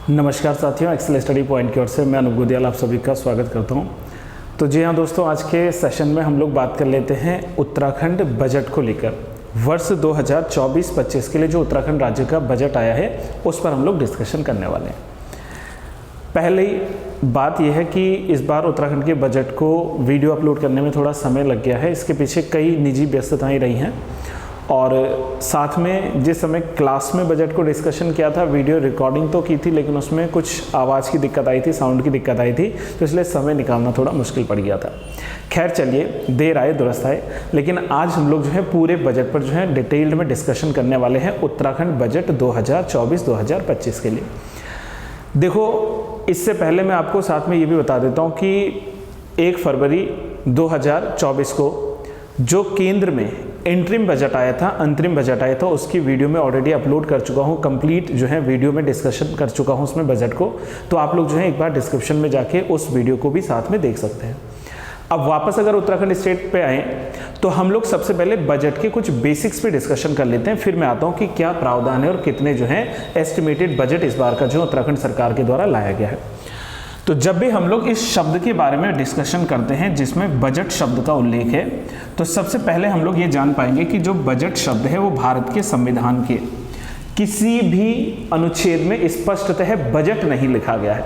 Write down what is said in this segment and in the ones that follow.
नमस्कार साथियों, Excel study point की ओर से मैं अनूप गुदियाल आप सभी का स्वागत करता हूं। तो जी हाँ दोस्तों, आज के सेशन में हम लोग बात कर लेते हैं उत्तराखंड बजट को लेकर। वर्ष 2024-25 के लिए जो उत्तराखंड राज्य का बजट आया है उस पर हम लोग डिस्कशन करने वाले हैं। पहले ही बात यह है कि इस बार उत्तराखंड के बजट को वीडियो अपलोड करने में थोड़ा समय लग गया है। इसके पीछे कई निजी व्यस्तताएं रही हैं और साथ में जिस समय क्लास में बजट को डिस्कशन किया था, वीडियो रिकॉर्डिंग तो की थी लेकिन उसमें कुछ आवाज़ की दिक्कत आई थी, साउंड की दिक्कत आई थी, तो इसलिए समय निकालना थोड़ा मुश्किल पड़ गया था। खैर चलिए, देर आए दुरुस्त आए। लेकिन आज हम लोग जो है पूरे बजट पर जो है डिटेल्ड में डिस्कशन करने वाले हैं उत्तराखंड बजट 2024-2025 के लिए। देखो, इससे पहले मैं आपको साथ में ये भी बता देता हूँ कि 1 फरवरी 2024 को जो केंद्र में इंटरिम बजट आया था, अंतरिम बजट आया था, उसकी वीडियो में ऑलरेडी अपलोड कर चुका हूँ। कंप्लीट जो है वीडियो में डिस्कशन कर चुका हूँ उसमें बजट को। तो आप लोग जो है एक बार डिस्क्रिप्शन में जाके उस वीडियो को भी साथ में देख सकते हैं। अब वापस अगर उत्तराखंड स्टेट पे आए तो हम लोग सबसे पहले बजट के कुछ बेसिक्स पे डिस्कशन कर लेते हैं, फिर मैं आता हूँ कि क्या प्रावधान है और कितने जो है एस्टिमेटेड बजट इस बार का जो उत्तराखंड सरकार के द्वारा लाया गया है। तो जब भी हम लोग इस शब्द के बारे में डिस्कशन करते हैं जिसमें बजट शब्द का उल्लेख है, तो सबसे पहले हम लोग ये जान पाएंगे कि जो बजट शब्द है वो भारत के संविधान के किसी भी अनुच्छेद में स्पष्टतः बजट नहीं लिखा गया है।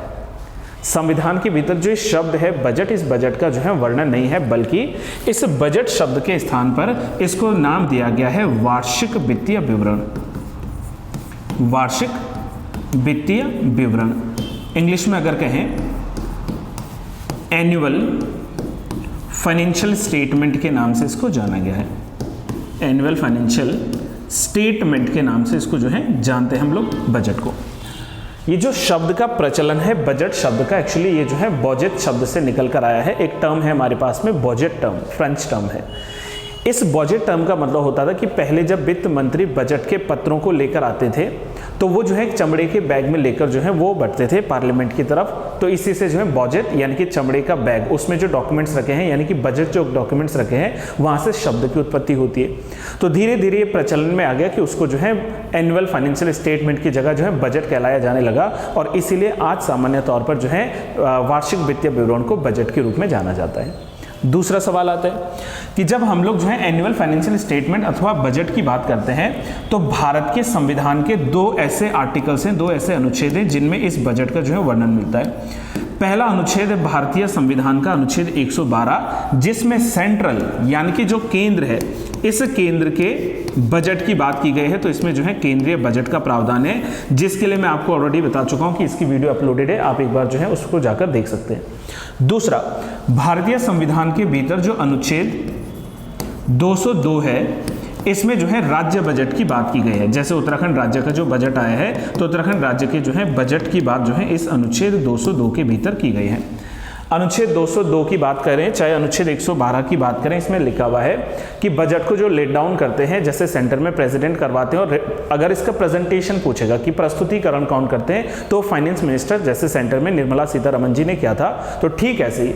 संविधान के भीतर जो इस शब्द है बजट, इस बजट का जो है वर्णन नहीं है, बल्कि इस बजट शब्द के स्थान पर इसको नाम दिया गया है वार्षिक वित्तीय विवरण। वार्षिक वित्तीय विवरण, इंग्लिश में अगर कहें एनुअल फाइनेंशियल स्टेटमेंट के नाम से इसको जाना गया है। एनुअल फाइनेंशियल स्टेटमेंट के नाम से इसको जो है जानते हैं हम लोग बजट को। ये जो शब्द का प्रचलन है बजट शब्द का, एक्चुअली ये जो है बजट शब्द से निकल कर आया है। एक टर्म है हमारे पास में बजट टर्म, फ्रेंच टर्म है। इस बजट टर्म का मतलब होता था कि पहले जब वित्त मंत्री बजट के पत्रों को लेकर आते थे तो वो जो है चमड़े के बैग में लेकर जो है वो बढ़ते थे पार्लियामेंट की तरफ। तो इसी से जो है बजट यानी कि चमड़े का बैग, उसमें जो डॉक्यूमेंट्स रखे हैं यानी कि बजट जो डॉक्यूमेंट्स रखे हैं वहाँ से शब्द की उत्पत्ति होती है। तो धीरे धीरे ये प्रचलन में आ गया कि उसको जो है एनुअल फाइनेंशियल स्टेटमेंट की जगह जो है बजट कहलाया जाने लगा और इसीलिए आज सामान्य तौर पर जो है वार्षिक वित्तीय विवरण को बजट के रूप में जाना जाता है। दूसरा सवाल आता है कि जब हम लोग जो है एनुअल फाइनेंशियल स्टेटमेंट अथवा बजट की बात करते हैं तो भारत के संविधान के 2 ऐसे आर्टिकल्स हैं, 2 ऐसे अनुच्छेद हैं जिनमें इस बजट का जो है वर्णन मिलता है। पहला अनुच्छेद है भारतीय संविधान का अनुच्छेद 112, जिसमें सेंट्रल यानी कि जो केंद्र है, इस केंद्र के बजट की बात की गई है। तो इसमें जो है केंद्रीय बजट का प्रावधान है, जिसके लिए मैं आपको ऑलरेडी बता चुका हूं कि इसकी वीडियो अपलोडेड है, आप एक बार जो है उसको जाकर देख सकते हैं। दूसरा, भारतीय संविधान के भीतर जो अनुच्छेद 202 है, इसमें जो है राज्य बजट की बात की गई है। जैसे उत्तराखंड राज्य का जो बजट आया है तो उत्तराखंड राज्य के जो है बजट की बात जो है इस अनुच्छेद 202 के भीतर की गई है। अनुच्छेद 202 की बात करें चाहे अनुच्छेद 112 की बात करें, इसमें लिखा हुआ है कि बजट को जो लेट डाउन करते हैं, जैसे सेंटर में प्रेसिडेंट करवाते हैं, और अगर इसका प्रेजेंटेशन पूछेगा कि प्रस्तुतिकरण कौन करते हैं तो फाइनेंस मिनिस्टर, जैसे सेंटर में निर्मला सीतारमण जी ने किया था। तो ठीक ऐसे ही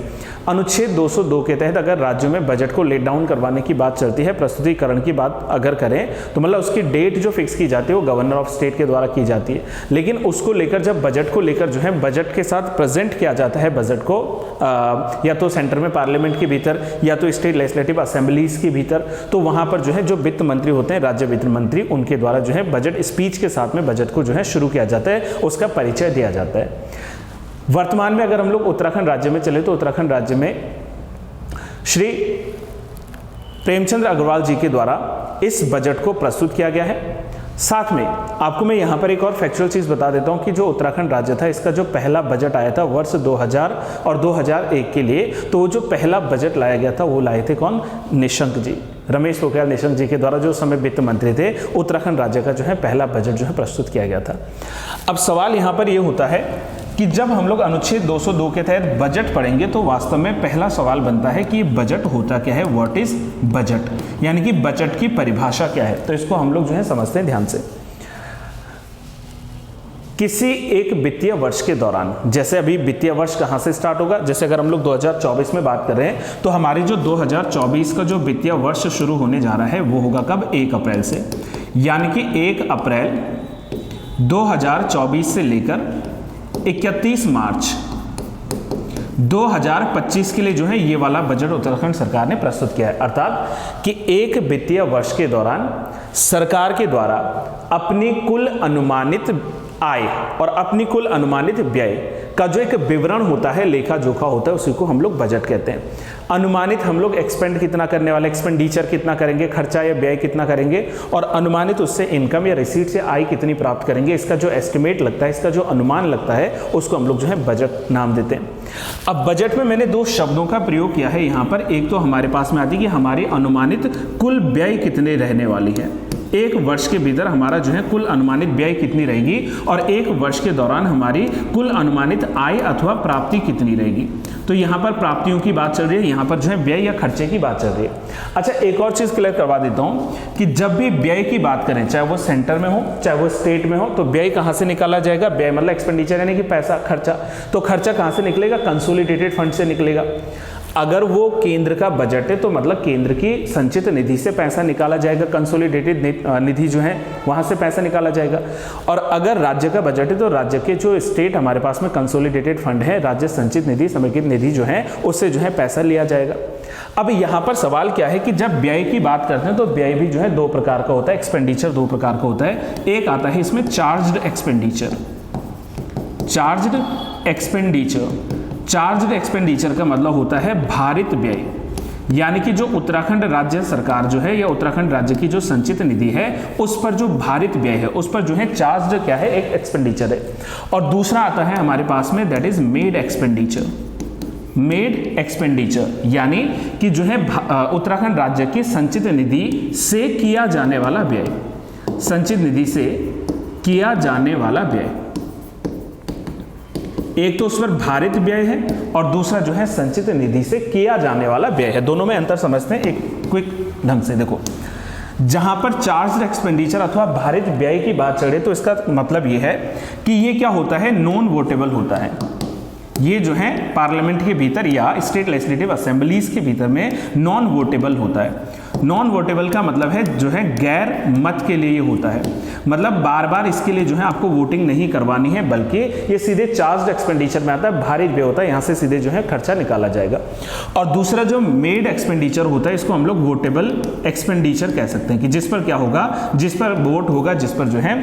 अनुच्छेद 202 के तहत अगर राज्यों में बजट को लेट डाउन करवाने की बात चलती है, प्रस्तुतिकरण की बात अगर करें तो मतलब उसकी डेट जो फिक्स की जाती है वो गवर्नर ऑफ स्टेट के द्वारा की जाती है। लेकिन उसको लेकर जब बजट को लेकर जो है बजट के साथ प्रेजेंट किया जाता है बजट को, या तो सेंटर में पार्लियामेंट के भीतर या तो स्टेट लेजिस्लेटिव असेंबलीज के भीतर, तो वहां पर जो है जो वित्त मंत्री होते हैं, राज्य वित्त मंत्री, उनके द्वारा जो है बजट स्पीच के साथ में बजट को जो है शुरू किया जाता है, उसका परिचय दिया जाता है। वर्तमान में अगर हम लोग उत्तराखंड राज्य में चले तो उत्तराखंड राज्य में श्री प्रेमचंद्र अग्रवाल जी के द्वारा इस बजट को प्रस्तुत किया गया है। साथ में आपको मैं यहाँ पर एक और फैक्चुअल चीज़ बता देता हूँ कि जो उत्तराखंड राज्य था, इसका जो पहला बजट आया था वर्ष 2000 और 2001 के लिए, तो वो जो पहला बजट लाया गया था वो लाए थे कौन? निशंक जी, रमेश पोखरियाल निशंक जी के द्वारा, जो समय वित्त मंत्री थे। उत्तराखंड राज्य का जो है पहला बजट जो है प्रस्तुत किया गया था। अब सवाल यहाँ पर ये होता है कि जब हम लोग अनुच्छेद 202 के तहत बजट पढ़ेंगे तो वास्तव में पहला सवाल बनता है कि बजट होता क्या है, व्हाट इज बजट, यानी कि बजट की परिभाषा क्या है। तो इसको हम लोग जो है समझते हैं ध्यान से। किसी एक वित्तीय वर्ष के दौरान, जैसे अभी वित्तीय वर्ष कहां से स्टार्ट होगा, जैसे अगर हम लोग 2024 में बात कर रहे हैं तो हमारी जो 2024 का जो वित्तीय वर्ष शुरू होने जा रहा है वो होगा कब? 1 अप्रैल से, यानी कि 1 अप्रैल 2024 से लेकर 31 मार्च 2025 के लिए जो है ये वाला बजट उत्तराखंड सरकार ने प्रस्तुत किया है। अर्थात कि एक वित्तीय वर्ष के दौरान सरकार के द्वारा अपनी कुल अनुमानित आय और अपनी कुल अनुमानित व्यय का जो एक विवरण होता है, लेखा जोखा होता है, उसी को हम लोग बजट कहते हैं। अनुमानित हम लोग एक्सपेंड कितना करने वाले, एक्सपेंडिचर कितना करेंगे, खर्चा या व्यय कितना करेंगे, और अनुमानित उससे इनकम या रिसीट से आय कितनी प्राप्त करेंगे, इसका जो एस्टिमेट लगता है, इसका जो अनुमान लगता है, उसको हम लोग जो है बजट नाम देते हैं। अब बजट में मैंने दो शब्दों का प्रयोग किया है यहाँ पर। एक तो हमारे पास में आती है कि हमारी अनुमानित कुल व्यय कितने रहने वाली है, एक वर्ष के भीतर हमारा जो है कुल अनुमानित व्यय कितनी रहेगी, और एक वर्ष के दौरान हमारी कुल अनुमानित आय अथवा प्राप्ति कितनी रहेगी। तो यहाँ पर प्राप्तियों की बात चल रही है, यहाँ पर जो है व्यय या खर्चे की बात चल रही है। अच्छा, एक और चीज क्लियर करवा देता हूँ कि जब भी व्यय की बात करें, चाहे वो सेंटर में हो चाहे वो स्टेट में हो, तो व्यय कहाँ से निकाला जाएगा? व्यय मतलब एक्सपेंडिचर यानी कि पैसा, खर्चा। तो खर्चा कहाँ से निकलेगा? कंसोलिडेटेड फंड से निकलेगा। अगर वो केंद्र का बजट है तो मतलब केंद्र की संचित निधि से पैसा निकाला जाएगा, कंसोलिडेटेड निधि जो है वहां से पैसा निकाला जाएगा। और अगर राज्य का बजट है तो राज्य के जो स्टेट हमारे पास में कंसोलिडेटेड फंड है, राज्य संचित निधि, समेकित निधि जो है, उससे जो है पैसा लिया जाएगा। अब यहाँ पर सवाल क्या है कि जब व्यय की बात करते हैं तो व्यय भी जो है दो प्रकार का होता है, एक्सपेंडिचर दो प्रकार का होता है। एक आता है इसमें charged expenditure. Charged expenditure, charged expenditure का मतलब होता है भारित व्यय, यानी कि जो उत्तराखंड राज्य सरकार जो है या उत्तराखंड राज्य की जो संचित निधि है उस पर जो भारित व्यय है उस पर जो है चार्ज्ड क्या है, एक एक्सपेंडिचर है। और दूसरा आता है हमारे पास में, that is made expenditure. Made expenditure यानी कि जो है उत्तराखंड राज्य की संचित निधि से किया जाने वाला व्यय, संचित निधि से किया जाने वाला व्यय। एक तो उस पर भारित व्यय है और दूसरा जो है संचित निधि से किया जाने वाला व्यय है। दोनों में अंतर समझते हैं एक क्विक ढंग से। देखो, जहां पर चार्ज्ड एक्सपेंडिचर अथवा भारित व्यय की बात चल रही है तो इसका मतलब यह है कि ये क्या होता है, नॉन वोटेबल होता है। ये जो है पार्लियामेंट के भीतर या स्टेट लेजिस्लेटिव असेंबलीज के भीतर में नॉन वोटेबल होता है। नॉन वोटेबल का मतलब है जो है गैर मत के लिए ये होता है, मतलब बार बार इसके लिए जो है आपको वोटिंग नहीं करवानी है, बल्कि ये सीधे चार्ज्ड एक्सपेंडिचर में आता है, भारित व्यय होता है, यहाँ से सीधे जो है खर्चा निकाला जाएगा। और दूसरा जो मेड एक्सपेंडिचर होता है इसको हम लोग वोटेबल एक्सपेंडिचर कह सकते हैं, कि जिस पर क्या होगा, जिस पर वोट होगा, जिस पर जो है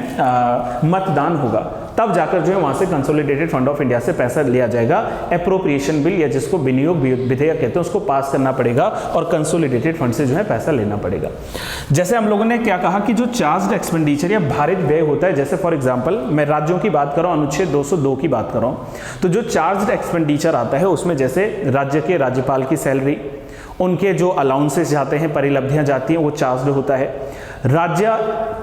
मतदान होगा, तब जाकर जो है वहां से कंसोलिडेटेड फंड ऑफ इंडिया से पैसा लिया जाएगा। एप्रोप्रिएशन बिल या जिसको विनियोग विधेयक कहते हैं उसको पास करना पड़ेगा और कंसोलिडेटेड फंड से जो है पैसा लेना पड़ेगा। जैसे हम लोगों ने क्या कहा कि जो चार्ज्ड एक्सपेंडिचर या भारित व्यय होता है, जैसे फॉर एग्जांपल मैं राज्यों की बात कर रहा हूं, अनुच्छेद 202 की बात कर रहा हूं, तो जो चार्ज्ड एक्सपेंडिचर आता है उसमें जैसे राज्य के राज्यपाल की सैलरी, उनके जो अलाउंसेस जाते हैं, परिलब्धियां जाती हैं, वो चार्ज्ड होता है। राज्य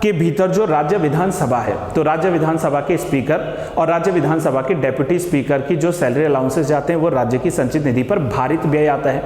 के भीतर जो राज्य विधानसभा है तो राज्य विधानसभा के स्पीकर और राज्य विधानसभा के डेप्यूटी स्पीकर की जो सैलरी अलाउंसेस जाते हैं वो राज्य की संचित निधि पर भारित व्यय आता है।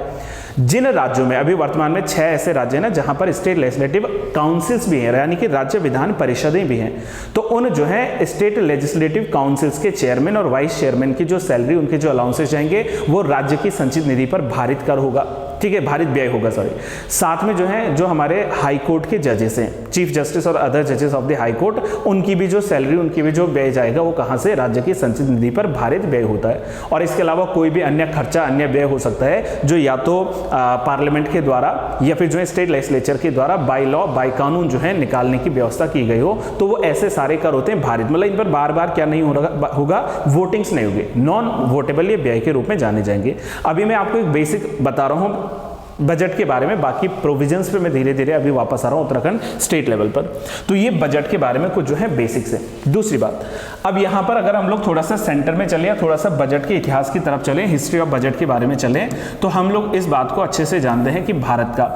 जिन राज्यों में अभी वर्तमान में 6 ऐसे राज्य हैं ना जहां पर स्टेट लेजिस्लेटिव काउंसिल्स भी हैं, यानी कि राज्य विधान परिषदें भी हैं, तो उन जो है स्टेट लेजिस्लेटिव काउंसिल्स के चेयरमैन और वाइस चेयरमैन की जो सैलरी, उनके जो अलाउंसेस जाएंगे वो राज्य की संचित निधि पर भारित कर होगा, ठीक है, भारित व्यय होगा, सॉरी। साथ में जो है जो हमारे हाई कोर्ट के जजेस हैं, चीफ जस्टिस और अदर जजेस ऑफ द हाई कोर्ट, उनकी भी जो सैलरी, उनकी भी जो व्यय जाएगा वो कहां से, राज्य की संचित निधि पर भारित व्यय होता है। और इसके अलावा कोई भी अन्य खर्चा, अन्य व्यय हो सकता है जो या तो पार्लियामेंट के द्वारा या फिर जो है स्टेट लेजिस्लेचर के द्वारा बाय लॉ, बाय कानून जो है निकालने की व्यवस्था की गई हो, तो वो ऐसे सारे कर होते हैं भारित, मतलब इन पर बार बार क्या नहीं होगा, वोटिंग्स नहीं होगी, नॉन वोटेबल ये व्यय के रूप में जाने जाएंगे। अभी मैं आपको एक बेसिक बता रहा हूं बजट के बारे में, बाकी प्रोविजंस पे मैं धीरे धीरे अभी वापस आ रहा हूं उत्तराखंड स्टेट लेवल पर। तो ये बजट के बारे में कुछ जो है बेसिक्स है। दूसरी बात, अब यहां पर अगर हम लोग थोड़ा सा सेंटर में चले या थोड़ा सा बजट के इतिहास की तरफ चले, हिस्ट्री ऑफ बजट के बारे में चले, तो हम लोग इस बात को अच्छे से जानते हैं कि भारत का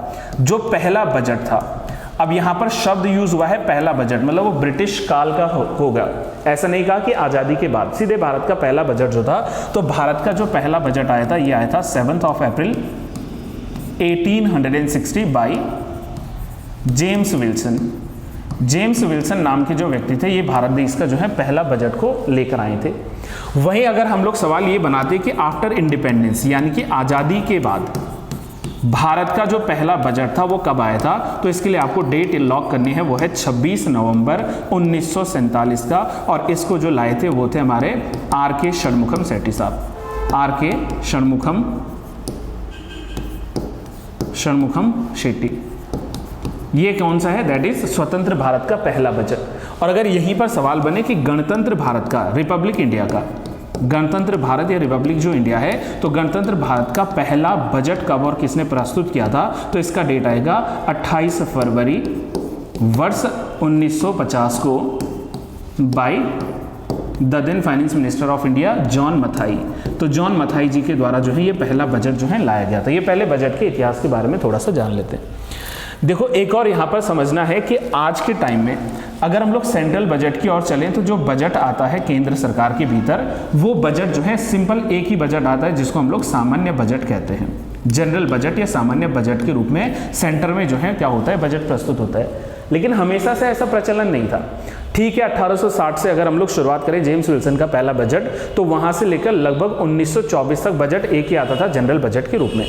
जो पहला बजट था, अब यहां पर शब्द यूज हुआ है पहला बजट, मतलब वो ब्रिटिश काल का होगा, ऐसा नहीं कहा कि आजादी के बाद, सीधे भारत का पहला बजट जो था। तो भारत का जो पहला बजट आया था ये आया था 7 अप्रैल 1860 by James Wilson. James Wilson नाम के जो व्यक्ति थे ये भारत देश का जो है पहला बजट को लेकर आए थे। वहीं अगर हम लोग सवाल ये बनाते कि आफ्टर इंडिपेंडेंस, यानी कि आज़ादी के बाद, भारत का जो पहला बजट था वो कब आया था, तो इसके लिए आपको डेट लॉक करनी है, वो है 26 नवंबर 1947 का, और इसको जो लाए थे वो थे हमारे R.K. षणमुखम सेठी साहब, R.K. षणमुखम शेट्टी। ये कौन सा है, दैट इज स्वतंत्र भारत का पहला बजट। और अगर यहीं पर सवाल बने कि गणतंत्र भारत का, रिपब्लिक इंडिया का, गणतंत्र भारत या रिपब्लिक जो इंडिया है, तो गणतंत्र भारत का पहला बजट कब और किसने प्रस्तुत किया था, तो इसका डेट आएगा 28 फरवरी वर्ष 1950 को by the then finance minister of India John Mathai. तो जॉन मथाई जी के द्वारा जो है ये पहला बजट जो है लाया गया था। ये पहले बजट के इतिहास के बारे में थोड़ा सा जान लेते हैं। देखो एक और यहाँ पर समझना है कि आज के टाइम में अगर हम लोग सेंट्रल बजट की ओर चलें तो जो बजट आता है केंद्र सरकार के भीतर, वो बजट जो है सिंपल एक ही बजट आता है जिसको हम लोग सामान्य बजट कहते हैं। जनरल बजट या सामान्य बजट के रूप में सेंटर में जो है क्या होता है, बजट प्रस्तुत होता है। लेकिन हमेशा से ऐसा प्रचलन नहीं था। ठीक है, 1860 से अगर हम लोग शुरुआत करें जेम्स विल्सन का पहला बजट, तो वहां से लेकर लगभग 1924 तक बजट एक ही आता था जनरल बजट के रूप में।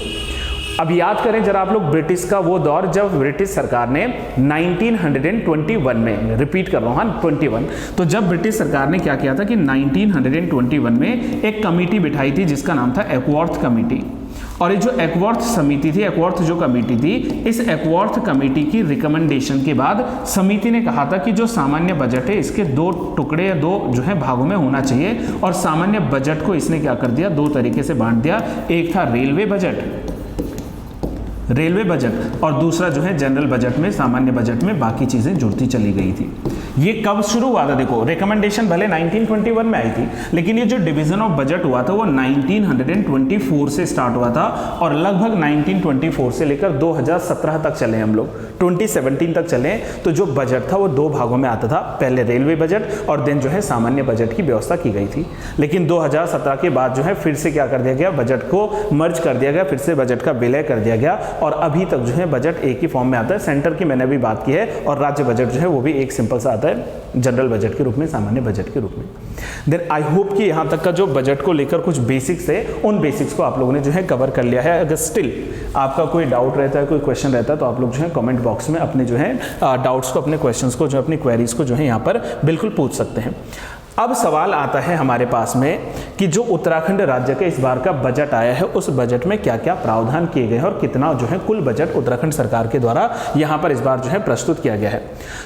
अब याद करें जरा आप लोग ब्रिटिश का वो दौर, जब ब्रिटिश सरकार ने 1921 में, रिपीट कर रहा हूं, हाँ 21, तो जब ब्रिटिश सरकार ने क्या किया था कि 1921 में एक कमेटी बिठाई थी जिसका नाम था एकवर्थ कमेटी। और ये जो एकवर्थ समिति थी, एकवर्थ जो कमेटी थी, इस एकवर्थ कमेटी की रिकमेंडेशन के बाद समिति ने कहा था कि जो सामान्य बजट है इसके दो टुकड़े या दो जो है भागों में होना चाहिए। और सामान्य बजट को इसने क्या कर दिया, दो तरीके से बांट दिया। एक था रेलवे बजट और दूसरा जो है जनरल बजट में, सामान्य बजट में बाकी चीजें जुड़ती चली गई थी। ये कब शुरू हुआ था, देखो रिकमेंडेशन भले 1921 में आई थी, लेकिन ये जो डिवीजन ऑफ बजट हुआ था वो 1924 से स्टार्ट हुआ था और लगभग 1924 से लेकर 2017 तक चले हम लोग, 2017 तक चले। तो जो बजट था वो दो भागों में आता था, पहले रेलवे बजट और देन जो है सामान्य बजट की व्यवस्था की गई थी। लेकिन 2017 के बाद जो है फिर से क्या कर दिया गया, बजट को मर्ज कर दिया गया, फिर से बजट का विलय कर दिया गया और अभी तक जो है बजट एक ही फॉर्म में आता है। सेंटर की मैंने अभी बात की है और राज्य बजट जो है वो भी एक सिंपल सा आता है जनरल बजट के रूप में, सामान्य बजट के रूप में। देन आई होप कि यहां तक का जो बजट को लेकर कुछ बेसिक्स है, उन बेसिक्स को आप लोगों ने जो है कवर कर लिया है। अगर स्टिल आपका कोई डाउट रहता है, कोई क्वेश्चन रहता है, तो आप लोग जो है कमेंट बॉक्स में अपने जो है डाउट्स को, अपने क्वेश्चंस को, जो अपनी क्वेरीज को जो है यहाँ पर बिल्कुल पूछ सकते हैं। अब सवाल आता है हमारे पास में कि जो उत्तराखंड राज्य का इस बार का बजट आया है, उस बजट में क्या क्या प्रावधान किए गए हैं और कितना जो है कुल बजट उत्तराखंड सरकार के द्वारा यहाँ पर इस बार जो है प्रस्तुत किया गया है।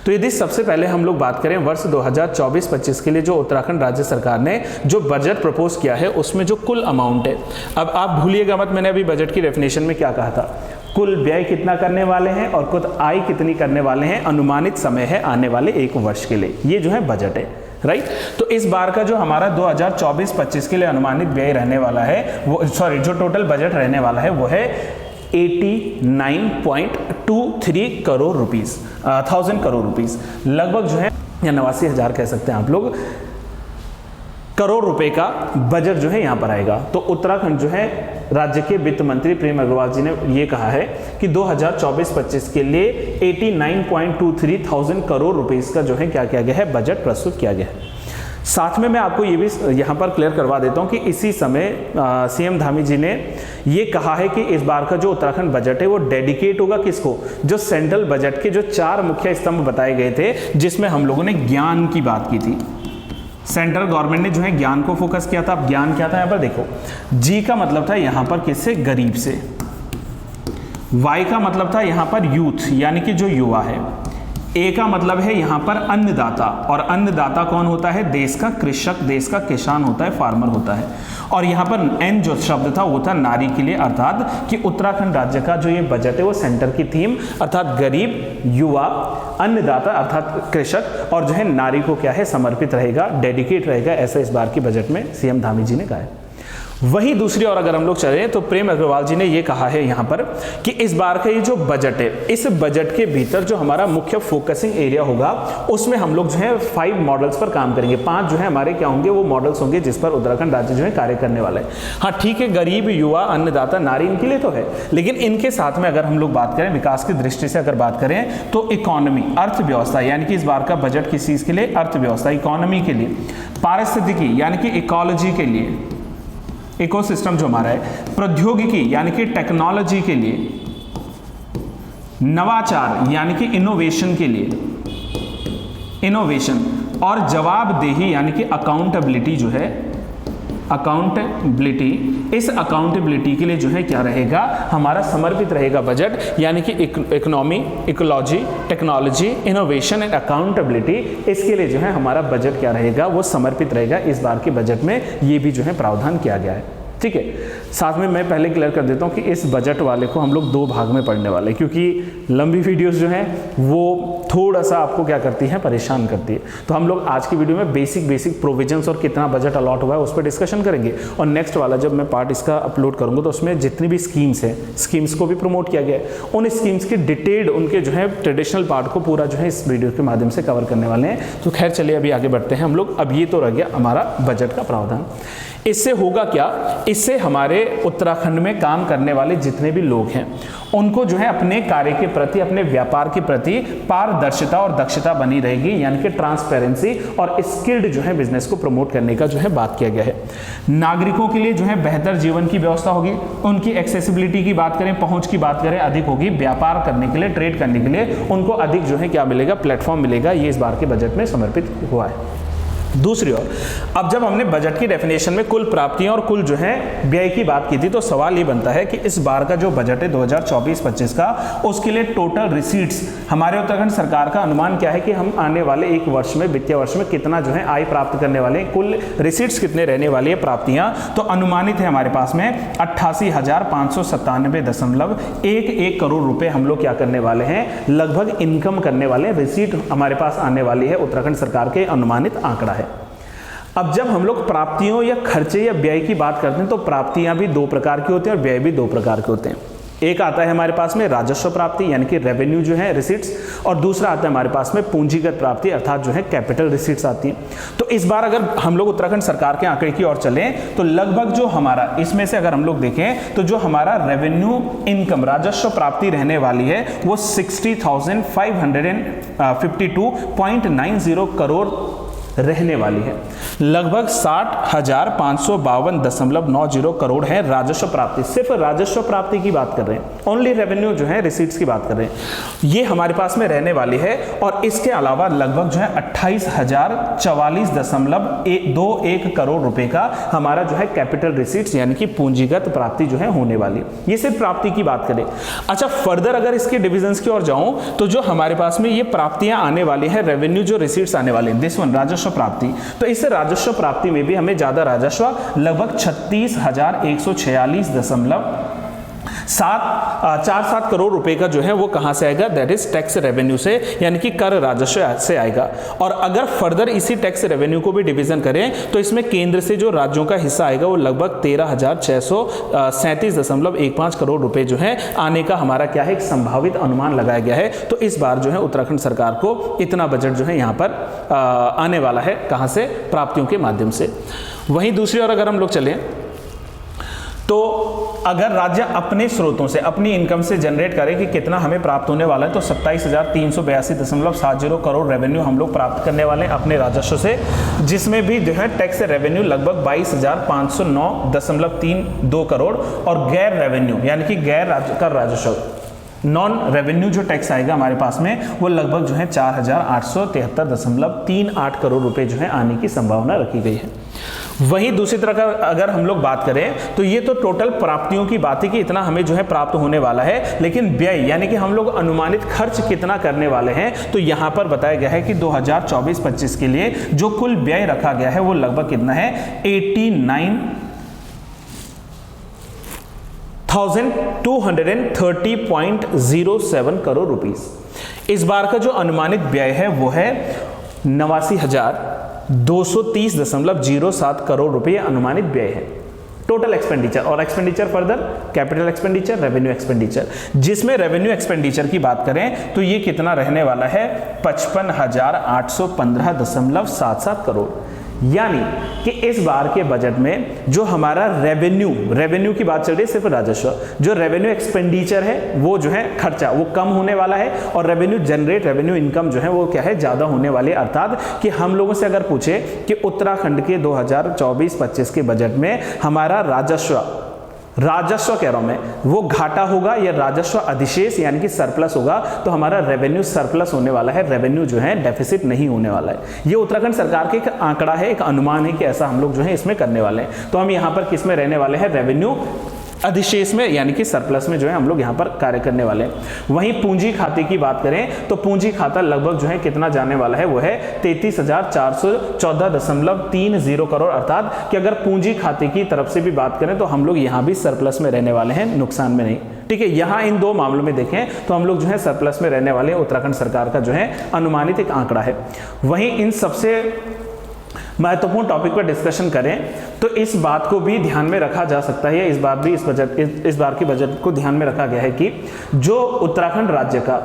तो यदि सबसे पहले हम लोग बात करें वर्ष 2024-25 के लिए जो उत्तराखंड राज्य सरकार ने जो बजट प्रपोज किया है, उसमें जो कुल अमाउंट है, अब आप भूलिएगा मत, मैंने अभी बजट की डेफिनेशन में क्या कहा था, कुल व्यय कितना करने वाले हैं और कुल आय कितनी करने वाले हैं, अनुमानित समय है आने वाले एक वर्ष के लिए, ये जो है बजट है, राइट। तो इस बार का जो हमारा 2024-25 के लिए अनुमानित व्यय रहने वाला है, वो जो टोटल बजट रहने वाला है वो है 89.23 करोड़ रुपीस, 1000 करोड़ रुपीस, लगभग जो है या 89,000 कह सकते हैं आप लोग, करोड़ रुपए का बजट जो है यहां पर आएगा। तो उत्तराखंड जो है राज्य के वित्त मंत्री प्रेम अग्रवाल जी ने ये कहा है कि 2024-25 के लिए 89.23 थाउजेंड करोड़ रुपए का जो है क्या किया गया है, बजट प्रस्तुत किया गया है। साथ में मैं आपको ये भी यहाँ पर क्लियर करवा देता हूँ कि इसी समय सीएम धामी जी ने ये कहा है कि इस बार का जो उत्तराखंड बजट है वो डेडिकेट होगा किसको, जो सेंट्रल बजट के जो 4 मुख्य स्तंभ बताए गए थे, जिसमें हम लोगों ने ज्ञान की बात की थी। सेंट्रल गवर्नमेंट ने जो है ज्ञान को फोकस किया था। अब ज्ञान क्या था, यहाँ पर देखो, जी का मतलब था यहाँ पर किससे, गरीब से, वाई का मतलब था यहाँ पर यूथ यानी कि जो युवा है, ए का मतलब है यहाँ पर अन्नदाता, और अन्नदाता कौन होता है, देश का कृषक, देश का किसान होता है, फार्मर होता है। और यहाँ पर एन जो शब्द था वो था नारी के लिए, अर्थात कि उत्तराखंड राज्य का जो ये बजट है वो सेंटर की थीम अर्थात गरीब, युवा, अन्नदाता अर्थात कृषक और जो है नारी को क्या है, समर्पित रहेगा, डेडिकेट रहेगा, ऐसा इस बार की बजट में सीएम धामी जी ने कहा है। वहीं दूसरी ओर अगर हम लोग चलें तो प्रेम अग्रवाल जी ने ये कहा है यहाँ पर कि इस बार का ये जो बजट है, इस बजट के भीतर जो हमारा मुख्य फोकसिंग एरिया होगा उसमें हम लोग जो है 5 मॉडल्स पर काम करेंगे। 5 जो है हमारे क्या होंगे, वो मॉडल्स होंगे जिस पर उत्तराखंड राज्य जो है कार्य करने वाला है। हाँ ठीक है, गरीब, युवा, अन्नदाता, नारी इनके लिए तो है, लेकिन इनके साथ में अगर हम लोग बात करें विकास की दृष्टि से अगर बात करें तो इकोनॉमी, अर्थव्यवस्था, यानी कि इस बार का बजट किस चीज के लिए, अर्थव्यवस्था, इकोनॉमी के लिए, पारिस्थितिकी यानी कि इकोलॉजी के लिए, इकोसिस्टम जो हमारा है, प्रौद्योगिकी यानी कि टेक्नोलॉजी के लिए, नवाचार यानी कि इनोवेशन के लिए, इनोवेशन, और जवाबदेही यानी कि अकाउंटेबिलिटी जो है, अकाउंटेबिलिटी, इस अकाउंटेबिलिटी के लिए जो है क्या रहेगा, हमारा समर्पित रहेगा बजट, यानी कि economy, ecology, technology, innovation and accountability, इसके लिए जो है हमारा बजट क्या रहेगा, वो समर्पित रहेगा। इस बार के बजट में ये भी जो है प्रावधान किया गया है। ठीक है, साथ में मैं पहले क्लियर कर देता हूँ कि इस बजट वाले को हम लोग 2 भाग में पढ़ने वाले हैं, क्योंकि लंबी वीडियोस जो हैं वो थोड़ा सा आपको क्या करती हैं, परेशान करती है। तो हम लोग आज की वीडियो में बेसिक प्रोविजंस और कितना बजट अलॉट हुआ है उस पर डिस्कशन करेंगे, और नेक्स्ट वाला जब मैं पार्ट इसका अपलोड करूँगा तो उसमें जितनी भी स्कीम्स हैं, स्कीम्स को भी प्रमोट किया गया है, उन स्कीम्स की डिटेल्ड उनके जो है ट्रेडिशनल पार्ट को पूरा जो है इस वीडियो के माध्यम से कवर करने वाले हैं। तो खैर चलिए अभी आगे बढ़ते हैं हम लोग। अब ये तो रह गया हमारा बजट का प्रावधान। इससे होगा क्या, इससे हमारे उत्तराखंड में काम करने वाले जितने भी लोग हैं उनको जो है अपने कार्य के प्रति, अपने व्यापार के प्रति पारदर्शिता और दक्षता बनी रहेगी, यानी कि ट्रांसपेरेंसी और स्किल्ड जो है बिजनेस को प्रमोट करने का जो है बात किया गया है। नागरिकों के लिए जो है बेहतर जीवन की व्यवस्था होगी, उनकी एक्सेसिबिलिटी की बात करें, पहुंच की बात करें, अधिक होगी। व्यापार करने के लिए, ट्रेड करने के लिए उनको अधिक जो है क्या मिलेगा, प्लेटफॉर्म मिलेगा। ये इस बार के बजट में समर्पित हुआ है। दूसरी ओर अब जब हमने बजट की डेफिनेशन में कुल प्राप्तियां और कुल जो है व्यय की बात की थी, तो सवाल ये बनता है कि इस बार का जो बजट है 2024-25 का, उसके लिए टोटल रिसीट्स हमारे उत्तराखंड सरकार का अनुमान क्या है कि हम आने वाले एक वर्ष में, वित्तीय वर्ष में कितना जो है आय प्राप्त करने वाले हैं, कुल रिसीट्स कितने रहने वाली है, प्राप्तियां। तो अनुमानित है हमारे पास में 88,597.11 करोड़ रुपए हम लोग क्या करने वाले हैं, लगभग इनकम करने वाले हैं, रिसीट हमारे पास आने वाली है, उत्तराखंड सरकार के अनुमानित आंकड़ा है। अब जब हम लोग प्राप्तियों या खर्चे या व्यय की बात करते हैं तो प्राप्तियां भी 2 प्रकार की होती हैं और व्यय भी 2 प्रकार के होते हैं। एक आता है हमारे पास में राजस्व प्राप्ति यानी कि रेवेन्यू जो है, रिसीट्स, और दूसरा आता है हमारे पास में पूंजीगत प्राप्ति अर्थात जो है कैपिटल रिसीट्स आती है। तो इस बार अगर हम लोग उत्तराखंड सरकार के आंकड़े की ओर चलें तो लगभग जो हमारा इसमें से अगर हम लोग देखें तो जो हमारा रेवेन्यू इनकम, राजस्व प्राप्ति रहने वाली है वो 60,552.90 करोड़ रहने वाली है। लगभग 60,552.90 करोड़ है राजस्व प्राप्ति। सिर्फ राजस्व प्राप्ति की बात कर रहे हैं, ओनली रेवेन्यू जो है, रिसीट्स की बात कर रहे हैं, ये हमारे पास में रहने वाली है। और इसके अलावा लगभग जो है 28,044.21 करोड़ रुपए का हमारा जो है कैपिटल रिसीट्स यानी कि पूंजीगत प्राप्ति जो है होने वाली है। ये सिर्फ प्राप्ति की बात करें। अच्छा, फर्दर अगर इसके डिविजन्स की ओर जाऊं तो जो हमारे पास में ये प्राप्तियां आने वाली है, रेवेन्यू जो रिसीट्स आने वाले हैं, दिस वन राजस्व प्राप्ति, तो इस राजस्व प्राप्ति में भी हमें ज्यादा राजस्व लगभग 36,146.47 करोड़ रुपए का जो है वो कहां से आएगा, दैट इज टैक्स रेवेन्यू से, यानी कि कर राजस्व से आएगा। और अगर फर्दर इसी टैक्स रेवेन्यू को भी डिवीजन करें तो इसमें केंद्र से जो राज्यों का हिस्सा आएगा वो लगभग 13,637.15 करोड़ रुपए जो है आने का हमारा क्या है, एक संभावित अनुमान लगाया गया है। तो इस बार जो है उत्तराखंड सरकार को इतना बजट जो है यहाँ पर आने वाला है, कहां से, प्राप्तियों के माध्यम से। वहीं दूसरी ओर अगर हम लोग चलें तो अगर राज्य अपने स्रोतों से, अपनी इनकम से जनरेट करे कि कितना हमें प्राप्त होने वाला है, तो 27,382.70 करोड़ रेवेन्यू हम लोग प्राप्त करने वाले हैं अपने राजस्व से, जिसमें भी जो है टैक्स रेवेन्यू लगभग 22,509.32 करोड़ और गैर रेवेन्यू यानी कि गैर कर राजस्व, नॉन रेवेन्यू जो टैक्स आएगा हमारे पास में वो लगभग जो है 4,873.38 करोड़ रुपए जो है आने की संभावना रखी गई है। वहीं दूसरी तरह अगर हम लोग बात करें तो ये तो टोटल प्राप्तियों की बात है कि इतना हमें जो है प्राप्त होने वाला है, लेकिन व्यय यानी कि हम लोग अनुमानित खर्च कितना करने वाले हैं, तो यहां पर बताया गया है कि 2024-25 के लिए जो कुल व्यय रखा गया है वो लगभग कितना है, 89,230.07 करोड़ रुपीस। इस बार का जो अनुमानित व्यय है वो है 89,230.07 करोड़ रुपए अनुमानित व्यय है, टोटल एक्सपेंडिचर। और expenditure further capital expenditure, revenue expenditure, जिसमें रेवेन्यू एक्सपेंडिचर की बात करें तो ये कितना रहने वाला है, 55,815.77 करोड़। यानी कि इस बार के बजट में जो हमारा रेवेन्यू की बात चल रही है, सिर्फ राजस्व, जो रेवेन्यू एक्सपेंडिचर है वो जो है खर्चा वो कम होने वाला है, और रेवेन्यू इनकम जो है वो क्या है, ज्यादा होने वाली है। अर्थात कि हम लोगों से अगर पूछे कि उत्तराखंड के 2024-25 के बजट में हमारा राजस्व कह रहा हूं मैं, वो घाटा होगा या राजस्व अधिशेष यानी कि सरप्लस होगा, तो हमारा रेवेन्यू सरप्लस होने वाला है, रेवेन्यू जो है डेफिसिट नहीं होने वाला है। ये उत्तराखंड सरकार का एक आंकड़ा है, एक अनुमान है कि ऐसा हम लोग जो है इसमें करने वाले हैं। तो हम यहां पर किस में रहने वाले हैं, रेवेन्यू अधिशेष में यानी कि सरप्लस में जो है हम लोग यहां पर कार्य करने वाले हैं। वहीं पूंजी खाते की बात करें तो पूंजी खाता लगभग जो है कितना जाने वाला है, वो है 33,414.30 करोड़। अर्थात कि अगर पूंजी खाते की तरफ से भी बात करें तो हम लोग यहां भी सरप्लस में रहने वाले हैं, नुकसान में नहीं। ठीक है, यहां इन दो मामलों में देखें तो हम लोग जो है सरप्लस में रहने वाले हैं। उत्तराखंड सरकार का जो है अनुमानित एक आंकड़ा है। वहीं इन सबसे महत्वपूर्ण टॉपिक पर डिस्कशन करें तो इस बात को भी ध्यान में रखा जा सकता है, इस बार भी इस बार के बजट को ध्यान में रखा गया है कि जो उत्तराखंड राज्य का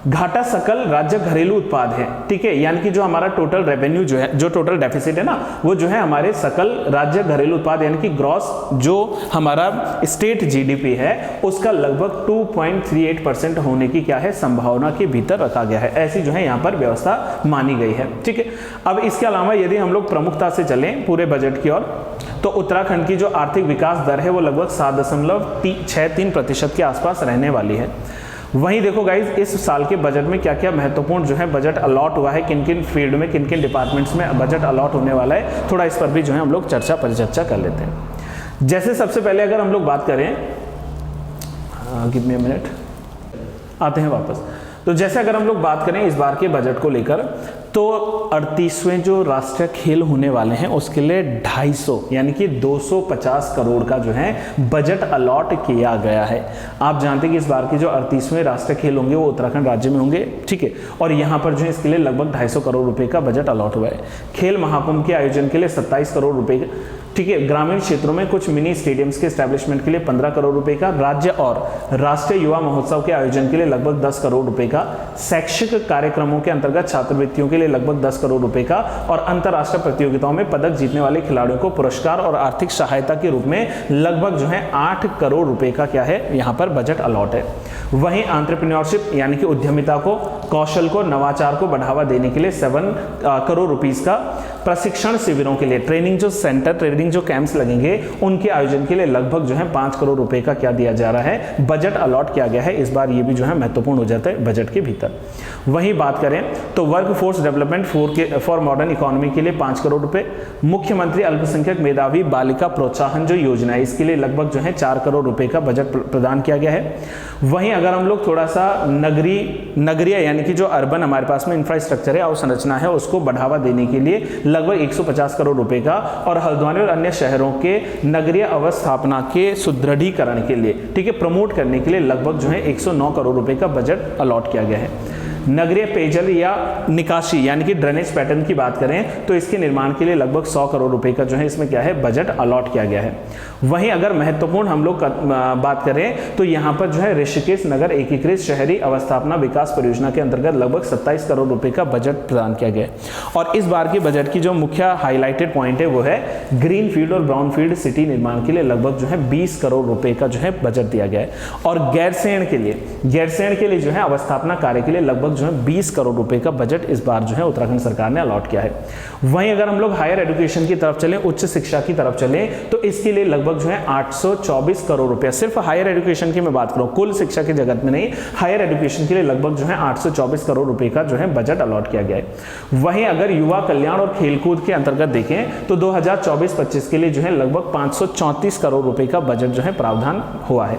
घाटा सकल राज्य घरेलू उत्पाद है, ठीक है, यानी कि जो हमारा टोटल रेवेन्यू जो है, जो टोटल डेफिसिट है ना, वो जो है हमारे सकल राज्य घरेलू उत्पाद यानी कि ग्रॉस जो हमारा स्टेट जीडीपी है उसका लगभग 2.38% होने की क्या है, संभावना के भीतर रखा गया है। ऐसी जो है यहाँ पर व्यवस्था मानी गई है। ठीक है, अब इसके अलावा यदि हम लोग प्रमुखता से चलें पूरे बजट की ओर तो उत्तराखंड की जो आर्थिक विकास दर है वो लगभग 7.63% के आसपास रहने वाली है। वहीं देखो गाइज, इस साल के बजट में क्या क्या महत्वपूर्ण जो है बजट अलॉट हुआ है, किन किन फील्ड में, किन किन डिपार्टमेंट्स में बजट अलॉट होने वाला है, थोड़ा इस पर भी जो है हम लोग परिचर्चा कर लेते हैं। जैसे सबसे पहले अगर हम लोग बात करें, गिव मी अ मिनट, आते हैं वापस। तो जैसे अगर हम लोग बात करें इस बार के बजट को लेकर तो 38वें जो राष्ट्रीय खेल होने वाले हैं उसके लिए 250 यानी कि 250 करोड़ का जो है बजट अलॉट किया गया है। आप जानते हैं कि इस बार के जो 38वें राष्ट्रीय खेल होंगे वो उत्तराखंड राज्य में होंगे, ठीक है, और यहाँ पर जो है इसके लिए लगभग 250 करोड़ रुपए का बजट अलॉट हुआ है। खेल महाकुंभ के आयोजन के लिए 27 करोड़ रुपए, ठीक है, ग्रामीण क्षेत्रों में कुछ मिनी स्टेडियम्स के एस्टैब्लिशमेंट के लिए 15 करोड़ रुपए का, राज्य और राष्ट्रीय युवा महोत्सव के आयोजन के लिए लगभग 10 करोड़ रुपए का, शैक्षिक कार्यक्रमों के अंतर्गत छात्रवृत्तियों के लिए लगभग 10 करोड़ रुपए का, और अंतरराष्ट्रीय प्रतियोगिताओं में पदक जीतने वाले खिलाड़ियों को पुरस्कार और आर्थिक सहायता के रूप में लगभग जो है 8 करोड़ रुपए का क्या है यहाँ पर बजट अलॉट है। वहीं एंटरप्रेन्योरशिप यानी कि उद्यमिता को, कौशल को, नवाचार को बढ़ावा देने के लिए 7 करोड़ रुपीस का, प्रशिक्षण शिविरों के लिए ट्रेनिंग जो सेंटर, ट्रेनिंग जो कैंप्स लगेंगे उनके आयोजन के लिए लगभग जो है 5 करोड़ रुपए का क्या दिया जा रहा है, बजट अलॉट किया गया है। इस बार ये भी जो है महत्वपूर्ण हो जाता है बजट के भीतर। वहीं बात करें तो work force development for modern economy के लिए 5 करोड़ रुपए, मुख्यमंत्री अल्पसंख्यक मेधावी बालिका प्रोत्साहन जो योजना है इसके लिए लगभग जो है 4 करोड़ रुपए का बजट प्रदान किया गया है। वहीं अगर हम लोग थोड़ा सा नगरीय यानी कि जो अर्बन हमारे पास में इंफ्रास्ट्रक्चर है, अवसंरचना है, उसको बढ़ावा देने के लिए लगभग 150 करोड़ रुपए का, और हल्द्वानी और अन्य शहरों के नगरीय अवस्थापना के सुदृढ़ीकरण के लिए, ठीक है, प्रमोट करने के लिए लगभग जो है 109 करोड़ रुपए का बजट अलॉट किया गया है। नगरीय पेयजल या निकासी यानी कि ड्रेनेज पैटर्न की बात करें तो इसके निर्माण के लिए लगभग 100 करोड़ रुपए का जो है इसमें क्या है बजट अलॉट किया गया है। वहीं अगर महत्वपूर्ण हम लोग बात करें तो यहाँ पर जो है ऋषिकेश नगर एकीकृत शहरी अवस्थापना विकास परियोजना के अंतर्गत लगभग 27 करोड़ रुपए का बजट प्रदान किया गया है। और इस बार के बजट की जो मुख्य हाईलाइटेड पॉइंट है वो है ग्रीन फील्ड और ब्राउन फील्ड सिटी निर्माण के लिए लगभग जो है 20 करोड़ रुपए का जो है बजट दिया गया है। और गैरसैंण के लिए जो है अवस्थापना कार्य के लिए लगभग जो है 20 करोड़ रुपए का बजट इस बार जो है उत्तराखंड सरकार ने अलॉट किया है। वहीं अगर हम लोग हायर एजुकेशन की तरफ चलें, उच्च शिक्षा की तरफ चलें तो इसके लिए लगभग जो है 824 करोड़ रुपए, सिर्फ हायर एजुकेशन की मैं बात करूं, कुल शिक्षा के जगत में नहीं, हायर एजुकेशन के लिए लगभग जो है 824 करोड़ रुपए का जो है बजट अलॉट किया गया है। वहीं अगर युवा कल्याण और खेलकूद के अंतर्गत देखें तो 2024-25 के लिए जो है लगभग 534 करोड़ रुपए का बजट जो है प्रावधान हुआ है।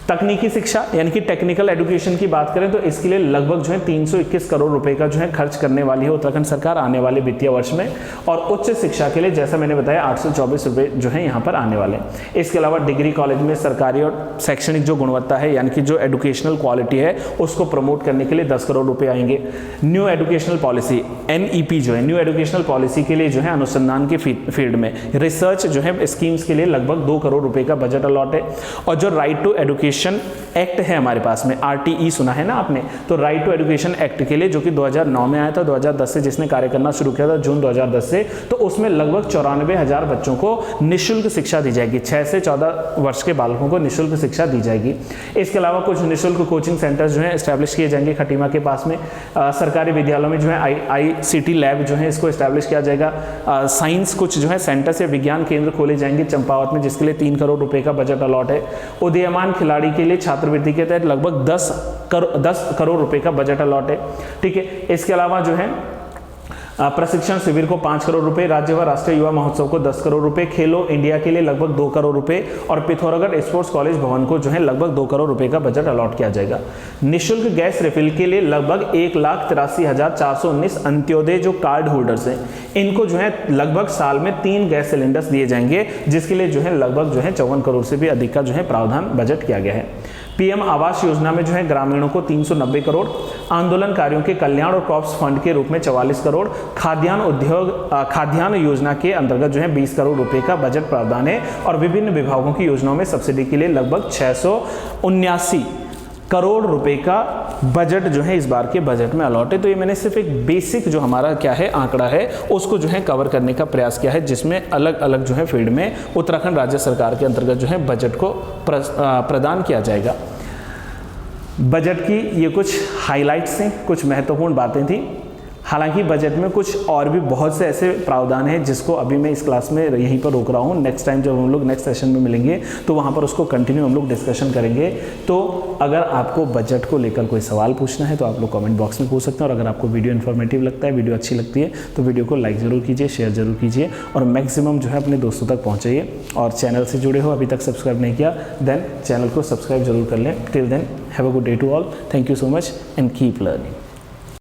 तकनीकी शिक्षा यानी कि टेक्निकल एजुकेशन की बात करें तो इसके लिए लगभग जो है 321 करोड़ रुपए का जो है खर्च करने वाली है उत्तराखंड सरकार आने वाले वित्तीय वर्ष में। और उच्च शिक्षा के लिए जैसा मैंने बताया 824 रुपए जो है यहाँ पर आने वाले हैं। इसके अलावा डिग्री कॉलेज में सरकारी और शैक्षणिक जो गुणवत्ता है यानी कि जो एजुकेशनल क्वालिटी है उसको प्रमोट करने के लिए 10 करोड़ रुपए आएंगे। न्यू एजुकेशनल पॉलिसी NEP जो है न्यू एजुकेशनल पॉलिसी के लिए जो है अनुसंधान के फील्ड में रिसर्च जो है स्कीम्स के लिए लगभग 2 करोड़ रुपए का बजट अलॉट है। और जो right to education education act है हमारे पास में, RTE सुना है ना आपने, तो राइट टू एजुकेशन एक्ट के लिए जो कि 2009 में आया था, 2010 से जिसने कार्य करना शुरू किया था जून 2010 से, तो उसमें लगभग 94,000 बच्चों को निःशुल्क शिक्षा दी जाएगी। 6 से 14 वर्ष के बालकों को निःशुल्क शिक्षा दी जाएगी। इसके अलावा कुछ निःशुल्क कोचिंग सेंटर्स जो है एस्टैब्लिश किए जाएंगे खटीमा के पास में। सरकारी विद्यालयों में जो है ICT लैब जो है इसको एस्टैब्लिश किया जाएगा। साइंस कुछ जो है सेंटर से विज्ञान केंद्र खोले जाएंगे चंपावत में, जिसके लिए 3 करोड़ रुपए का बजट अलॉट है। उदीयमान खिलाड़ी के लिए छात्रवृत्ति के तहत लगभग 10 करोड़ रुपए का बजट अलॉट है। ठीक है, इसके अलावा जो है प्रशिक्षण शिविर को 5 करोड़ रुपए, राज्य व राष्ट्रीय युवा महोत्सव को 10 करोड़ रुपए, खेलो इंडिया के लिए लगभग 2 करोड़ रुपए और पिथौरागढ़ स्पोर्ट्स कॉलेज भवन को जो है लगभग 2 करोड़ रुपए का बजट अलॉट किया जाएगा। निःशुल्क गैस रिफिल के लिए लगभग 1,83,419 अंत्योदय जो कार्ड होल्डर्स हैं इनको जो है लगभग साल में 3 गैस सिलेंडर्स दिए जाएंगे, जिसके लिए जो है लगभग जो है 54 करोड़ से भी अधिक का जो है प्रावधान बजट किया गया है। PM आवास योजना में जो है ग्रामीणों को 390 करोड़, आंदोलनकारियों के कल्याण और क्रॉप्स फंड के रूप में 44 करोड़, खाद्यान्न योजना के अंतर्गत जो है 20 करोड़ रुपए का बजट प्रावधान है और विभिन्न विभागों की योजनाओं में सब्सिडी के लिए लगभग 679 करोड़ रुपए का बजट जो है इस बार के बजट में अलॉट है। तो ये मैंने सिर्फ एक बेसिक जो हमारा क्या है आंकड़ा है उसको जो है कवर करने का प्रयास किया है, जिसमें अलग अलग जो है फील्ड में उत्तराखंड राज्य सरकार के अंतर्गत जो है बजट को प्रदान किया जाएगा। बजट की ये कुछ हाइलाइट्स हैं, कुछ महत्वपूर्ण बातें थी। हालांकि बजट में कुछ और भी बहुत से ऐसे प्रावधान हैं जिसको अभी मैं इस क्लास में यहीं पर रोक रहा हूँ। नेक्स्ट टाइम जब हम लोग नेक्स्ट सेशन में मिलेंगे तो वहाँ पर उसको कंटिन्यू हम लोग डिस्कशन करेंगे। तो अगर आपको बजट को लेकर कोई सवाल पूछना है तो आप लोग कमेंट बॉक्स में पूछ सकते हैं, और अगर आपको वीडियो इन्फॉर्मेटिव लगता है, वीडियो अच्छी लगती है तो वीडियो को लाइक ज़रूर कीजिए, शेयर ज़रूर कीजिए और मैक्सिमम जो है अपने दोस्तों तक पहुँचाइए। और चैनल से जुड़े हो अभी तक सब्सक्राइब नहीं किया देन चैनल को सब्सक्राइब जरूर कर लें। Till then have a good day to all, thank you so much and keep learning.